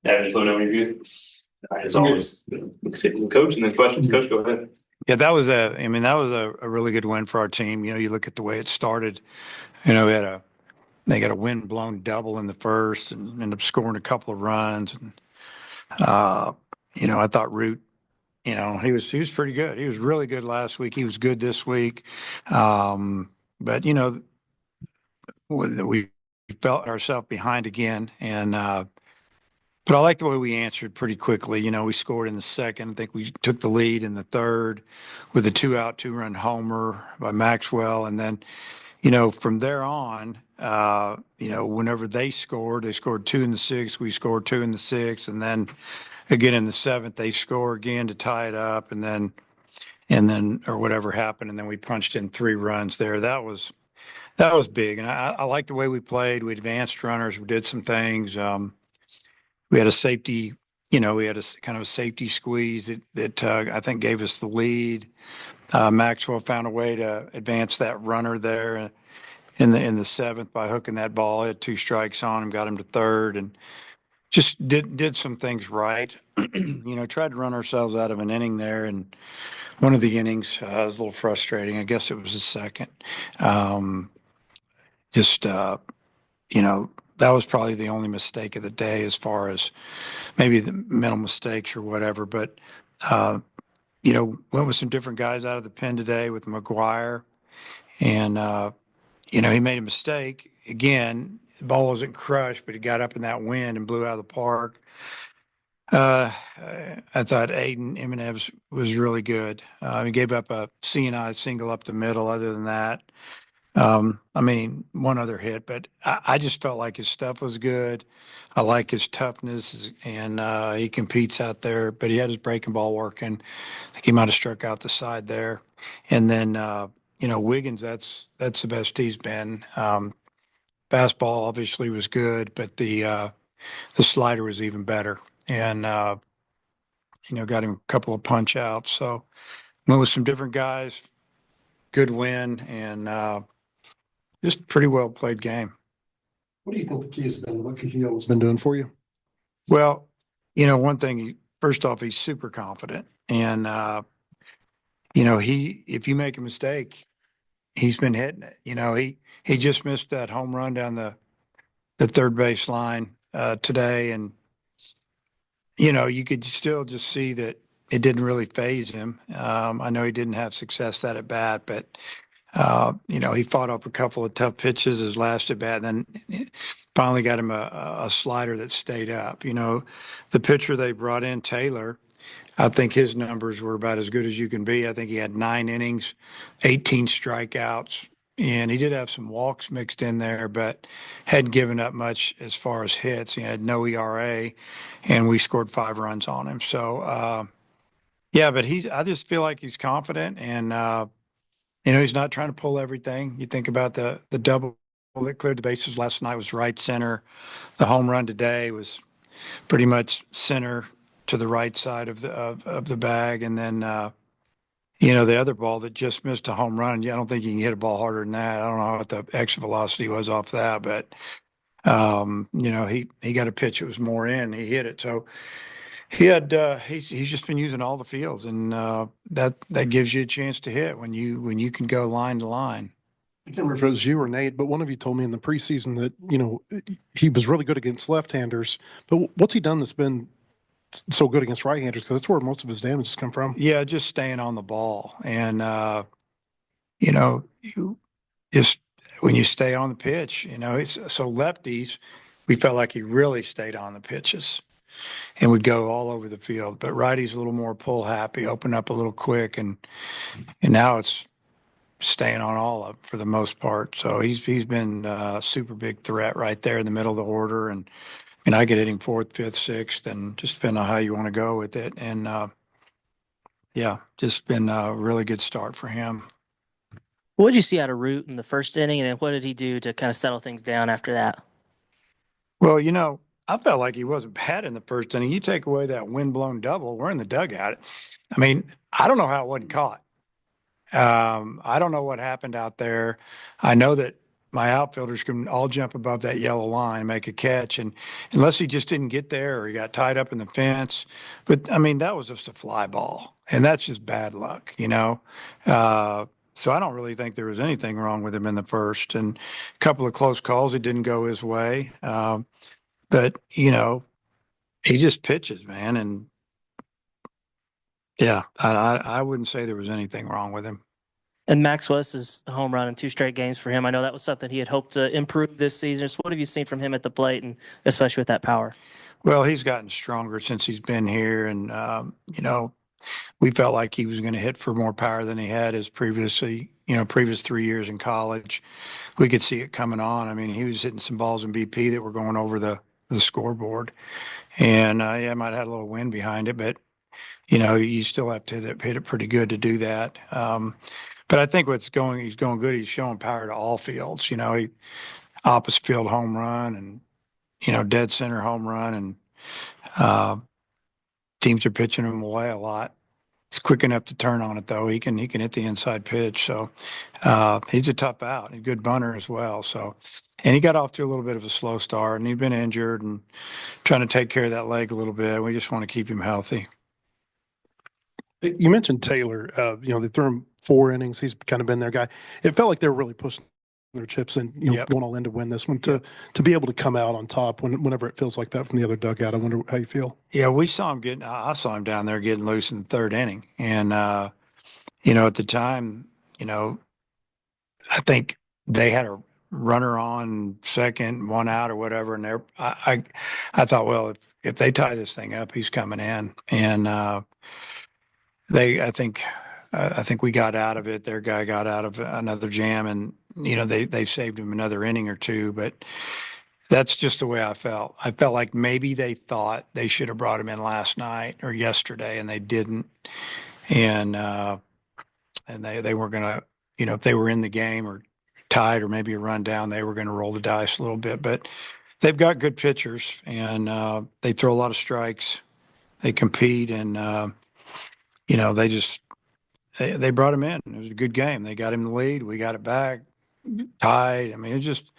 Phone overview. As always, the coach and then questions. Coach, go ahead. Yeah, that was a really good win for our team. You know, you look at the way it started, they got a wind blown double in the first and ended up scoring a couple of runs. And, uh, I thought Root, he was pretty good. He was really good last week. He was good this week. But, we felt ourselves behind again. But I like the way we answered pretty quickly. You know, we scored in the second. I think we took the lead in the third with a 2-out, 2-run homer by Maxwell. And then, from there on, whenever they scored two in the sixth, we scored two in the sixth. And then again in the seventh, they score again to tie it up. Or whatever happened. And then we punched in 3 runs there. That was big. And I like the way we played. We advanced runners. We did some things. We had a safety, we had kind of a safety squeeze that I think gave us the lead. Maxwell found a way to advance that runner there in the seventh by hooking that ball. He had 2 strikes on him, got him to third, and just did some things right. Tried to run ourselves out of an inning there, and one of the innings was a little frustrating. I guess it was the second. Um, just that was probably the only mistake of the day as far as maybe the mental mistakes or whatever. But, went with some different guys out of the pen today with McGuire. And, he made a mistake. Again, the ball wasn't crushed, but he got up in that wind and blew out of the park. Uh, I thought Aiden Eminev was really good. He gave up a CNI single up the middle. Other than that, one other hit, but I just felt like his stuff was good. I like his toughness, and he competes out there. But he had his breaking ball working. I think he might have struck out the side there. And then Wiggins, that's the best he's been. Fastball obviously was good, but the slider was even better. And got him a couple of punch outs. So went with some different guys. Good win, and just pretty well played game. What do you think the key has been? What Kikio's been doing for you? Well, one thing, first off, he's super confident. And, if you make a mistake, he's been hitting it. He just missed that home run down the third base line today. And, you could still just see that it didn't really phase him. I know he didn't have success that at bat, but he fought off a couple of tough pitches his last at bat, and then finally got him a slider that stayed up. The pitcher they brought in, Taylor, I think his numbers were about as good as you can be. I think he had 9 innings, 18 strikeouts, and he did have some walks mixed in there, but hadn't given up much as far as hits. He had no ERA, and we scored 5 runs on him. So, yeah, but I just feel like he's confident, and he's not trying to pull everything. You think about the double that cleared the bases last night was right center. The home run today was pretty much center to the right side of the bag. And then, the other ball that just missed a home run. Yeah, I don't think you can hit a ball harder than that. I don't know what the exit velocity was off that, but, he got a pitch that was more in. He hit it. So, he's just been using all the fields, and that gives you a chance to hit when you can go line to line. I can't remember if it was you or Nate, but one of you told me in the preseason that he was really good against left-handers. But what's he done that's been so good against right-handers? Because that's where most of his damage has come from. Yeah, just staying on the ball, and you just when you stay on the pitch, so lefties, we felt like he really stayed on the pitches and would go all over the field. But righty's a little more pull happy, open up a little quick, and now it's staying on all of it for the most part. So he's been a super big threat right there in the middle of the order, and I could hit him fourth, fifth, sixth, and just depending on how you want to go with it. And yeah, just been a really good start for him. What did you see out of Root in the first inning, and then what did he do to kind of settle things down after that? Well, I felt like he wasn't bad in the first inning. You take away that wind-blown double, we're in the dugout. I don't know how it wasn't caught. I don't know what happened out there. I know that my outfielders can all jump above that yellow line and make a catch. And unless he just didn't get there or he got tied up in the fence. But I mean, that was just a fly ball. And that's just bad luck, you know? So I don't really think there was anything wrong with him in the first. And a couple of close calls, it didn't go his way. But, you know, he just pitches, man. And yeah, I wouldn't say there was anything wrong with him. And Max West is a home run in 2 straight games for him. I know that was something he had hoped to improve this season. So what have you seen from him at the plate, and especially with that power? Well, he's gotten stronger since he's been here. And, you know, we felt like he was going to hit for more power than he had his previous 3 years in college. We could see it coming on. I mean, he was hitting some balls in BP that were going over the scoreboard. And, yeah, might have had a little wind behind it, but, you know, you still have to hit it pretty good to do that. But I think he's going good. He's showing power to all fields. You know, he opposite field home run and, you know, dead center home run. And teams are pitching him away a lot. He's quick enough to turn on it, though. He can hit the inside pitch. So he's a tough out. He's a good bunter as well. So, and he got off to a little bit of a slow start, and he'd been injured and trying to take care of that leg a little bit. We just want to keep him healthy. You mentioned Taylor. You know, they threw him 4 innings. He's kind of been their guy. It felt like they were really pushing their chips and, you know, Yep. going all in to win this one. To be able to come out on top whenever it feels like that from the other dugout. I wonder how you feel. Yeah, I saw him down there getting loose in the 3rd inning. And, you know, at the time, you know, I think they had a runner on second, 1 out or whatever. And I thought, well, if they tie this thing up, he's coming in. And, I think we got out of it. Their guy got out of another jam, and you know they saved him another inning or two. But that's just the way I felt. I felt like maybe they thought they should have brought him in last night or yesterday, and they didn't. And they were gonna, you know, if they were in the game or tied or maybe a run down, they were going to roll the dice a little bit. But they've got good pitchers, and they throw a lot of strikes. They compete, and you know, they brought him in. It was a good game. They got him the lead. We got it back, tied. I mean, it just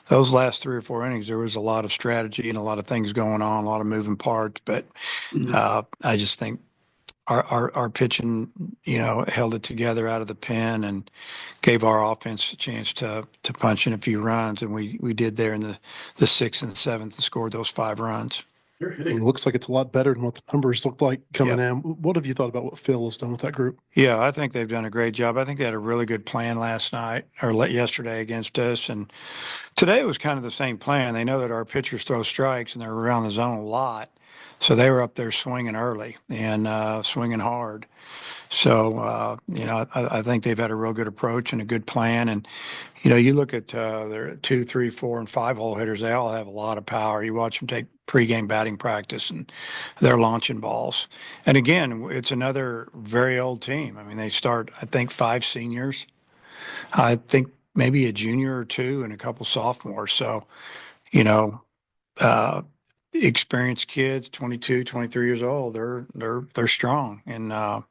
those last 3 or 4 innings, there was a lot of strategy and a lot of things going on, a lot of moving parts. But I just think our pitching, you know, held it together out of the pen and gave our offense a chance to punch in a few runs, and we did there in the 6th and 7th and scored those 5 runs. It looks like it's a lot better than what the numbers look like coming in. What have you thought about what Phil has done with that group? Yeah, I think they've done a great job. I think they had a really good plan last night or yesterday against us. And today it was kind of the same plan. They know that our pitchers throw strikes and they're around the zone a lot. So they were up there swinging early and swinging hard. So, you know, I think they've had a real good approach and a good plan. And, you know, you look at their 2, 3, 4, and 5 hole hitters, they all have a lot of power. You watch them take pregame batting practice and they're launching balls. And again, it's another very old team. I mean, they start, I think, 5 seniors. I think maybe a junior or 2 and a couple sophomores. So, you know, experienced kids, 22, 23 years old, they're strong. And,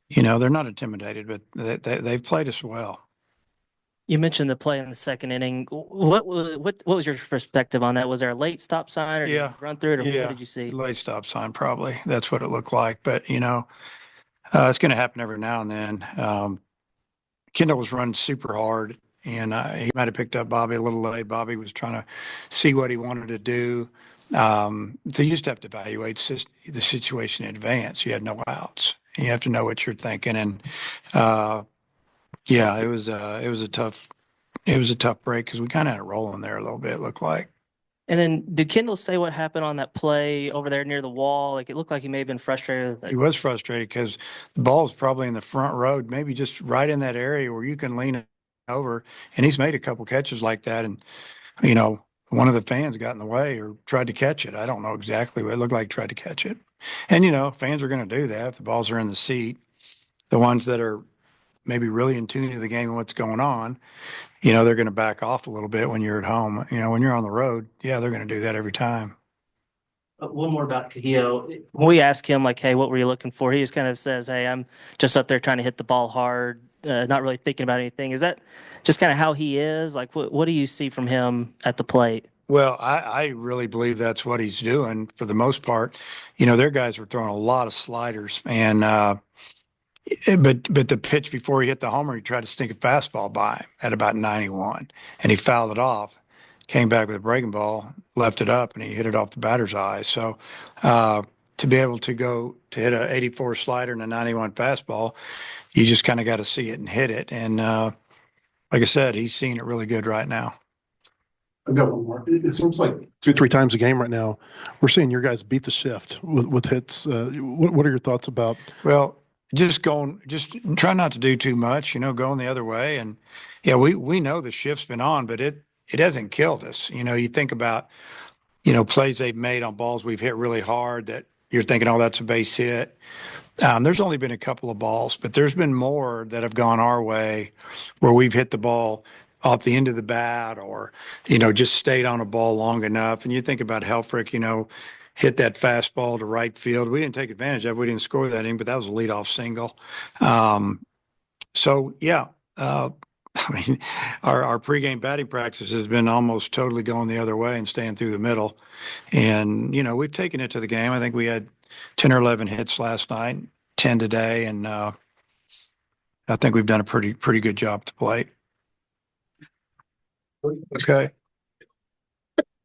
you know, they're not intimidated, but they've played us well. You mentioned the play in the 2nd inning. What was your perspective on that? Was there a late stop sign, or did you run through it, or what did you see? Late stop sign, probably. That's what it looked like. But, you know, it's going to happen every now and then. Kendall was running super hard, and he might have picked up Bobby a little late. Bobby was trying to see what he wanted to do. So you just have to evaluate the situation in advance. You had no outs. You have to know what you're thinking. And, yeah, it was a tough break because we kind of had it rolling there a little bit, it looked like. And then did Kendall say what happened on that play over there near the wall? Like, it looked like he may have been frustrated. He was frustrated because the ball was probably in the front row, maybe just right in that area where you can lean it over. And he's made a couple catches like that. And, you know, one of the fans got in the way or tried to catch it. I don't know exactly what it looked like, tried to catch it. And, you know, fans are going to do that if the balls are in the seat. The ones that are maybe really in tune to the game and what's going on, you know, they're going to back off a little bit when you're at home. You know, when you're on the road, yeah, they're going to do that every time. One more about Cahillo. When we ask him, like, hey, what were you looking for? He just kind of says, hey, I'm just up there trying to hit the ball hard. not really thinking about anything. Is that just kind of how he is? Like, what do you see from him at the plate? Well, I really believe that's what he's doing for the most part. You know, their guys were throwing a lot of sliders, and but the pitch before he hit the homer, he tried to sneak a fastball by him at about 91, and he fouled it off. Came back with a breaking ball, left it up, and he hit it off the batter's eye. So to be able to go to hit a 84 slider and a 91 fastball, you just kind of got to see it and hit it. And like I said, he's seeing it really good right now. I've got one more. It seems like 2-3 times a game right now, we're seeing your guys beat the shift with hits. What are your thoughts about? Well, just try not to do too much, you know, going the other way. And yeah, we know the shift's been on, but it hasn't killed us. You know, you think about, you know, plays they've made on balls we've hit really hard that you're thinking, oh, that's a base hit. There's only been a couple of balls, but there's been more that have gone our way where we've hit the ball off the end of the bat or, you know, just stayed on a ball long enough. And you think about Helfrich, you know, hit that fastball to right field. We didn't take advantage of it. We didn't score that in, but that was a leadoff single. So, yeah, I mean, our pregame batting practice has been almost totally going the other way and staying through the middle. And, you know, we've taken it to the game. I think we had 10 or 11 hits last night, 10 today. And I think we've done a pretty good job at the plate. Okay.